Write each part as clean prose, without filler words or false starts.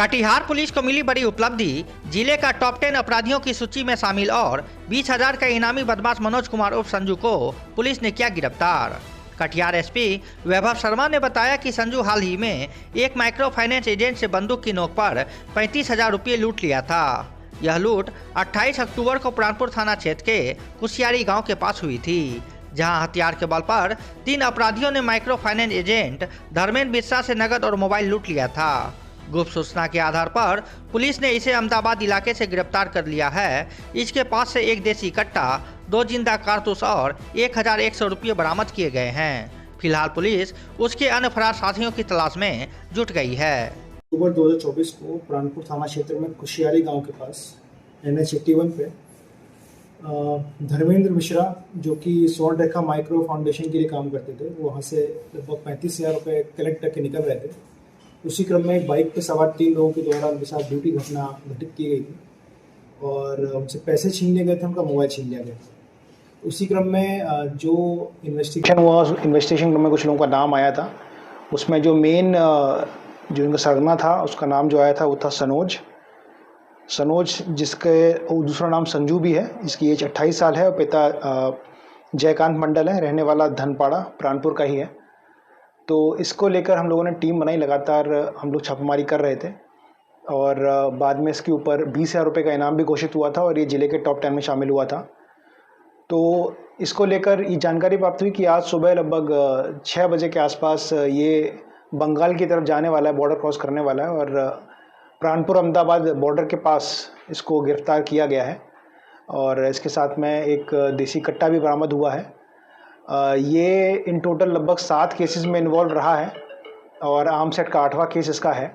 Katihar police को मिली बड़ी उपलब्धि। जिले का टॉप 10 अपराधियों की सूची में शामिल और 20,000 का इनामी बदमाश मनोज कुमार उर्फ संजू को पुलिस ने किया गिरफ्तार। कटिहार एसपी वैभव शर्मा ने बताया कि संजू हाल ही में एक माइक्रो फाइनेंस एजेंट से बंदूक की नोक पर 35,000 रुपये लूट लिया था। यह लूट 28 अक्टूबर को प्राणपुर थाना क्षेत्र के कुशियारी गाँव के पास हुई थी, जहां हथियार के बल पर 3 अपराधियों ने micro finance agent Dharmendra Mishra से नगद और मोबाइल लूट लिया था। गुप्त सूचना के आधार पर पुलिस ने इसे अहमदाबाद इलाके से गिरफ्तार कर लिया है। इसके पास से एक देसी कट्टा, 2 जिंदा कारतूस और 1,100 रुपये बरामद किए गए हैं। फिलहाल पुलिस उसके अन्य फरार साथियों की तलाश में जुट गई है। अक्टूबर 2024 को प्राणपुर थाना क्षेत्र में कुशियारी गांव के पास NH 81 पे धर्मेंद्र मिश्रा, जो कि स्वर्ण रेखा माइक्रो फाउंडेशन के लिए काम करते थे, वो वहाँ से लगभग 35,000 रुपये कलेक्ट करके निकल रहे थे। उसी क्रम में एक बाइक पे सवार 3 लोगों के द्वारा उनके साथ ड्यूटी घटना घटित की गई थी और उनसे पैसे छीन लिए गए थे, उनका मोबाइल छीन लिया गया था। उसी क्रम में जो इन्वेस्टिगेशन हुआ, इन्वेस्टिगेशन में कुछ लोगों का नाम आया था। उसमें जो मेन जो इनका सरगना था, उसका नाम जो आया था वो था सनोज, जिसके दूसरा नाम संजू भी है। इसकी एज 28 साल है और पिता जयकांत मंडल है, रहने वाला धनपाड़ा प्राणपुर का ही है। तो इसको लेकर हम लोगों ने टीम बनाई, लगातार हम लोग छापेमारी कर रहे थे और बाद में इसके ऊपर 20,000 रुपये का इनाम भी घोषित हुआ था और ये ज़िले के टॉप 10 में शामिल हुआ था। तो इसको लेकर ये जानकारी प्राप्त हुई कि आज सुबह लगभग 6 बजे के आसपास ये बंगाल की तरफ जाने वाला है, बॉर्डर क्रॉस करने वाला है और प्राणपुर अहमदाबाद बॉर्डर के पास इसको गिरफ्तार किया गया है और इसके साथ में एक देसी कट्टा भी बरामद हुआ है। ये इन टोटल लगभग 7 केसेस में इन्वॉल्व रहा है और आर्म्स एक्ट का 8वां केस इसका है।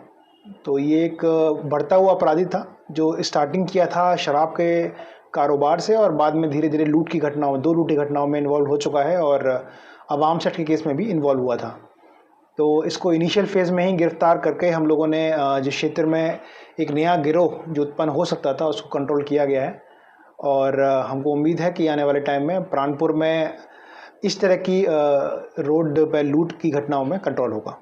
तो ये एक बढ़ता हुआ अपराधी था जो स्टार्टिंग किया था शराब के कारोबार से और बाद में धीरे धीरे लूट की घटनाओं, 2 लूट की घटनाओं में इन्वॉल्व हो चुका है और अब आर्म्स एक्ट के केस में भी इन्वॉल्व हुआ था। तो इसको इनिशियल फेज़ में ही गिरफ्तार करके हम लोगों ने जिस क्षेत्र में एक नया गिरोह जो उत्पन्न हो सकता था उसको कंट्रोल किया गया है और हमको उम्मीद है कि आने वाले टाइम में प्राणपुर में इस तरह की रोड पर लूट की घटनाओं में कंट्रोल होगा।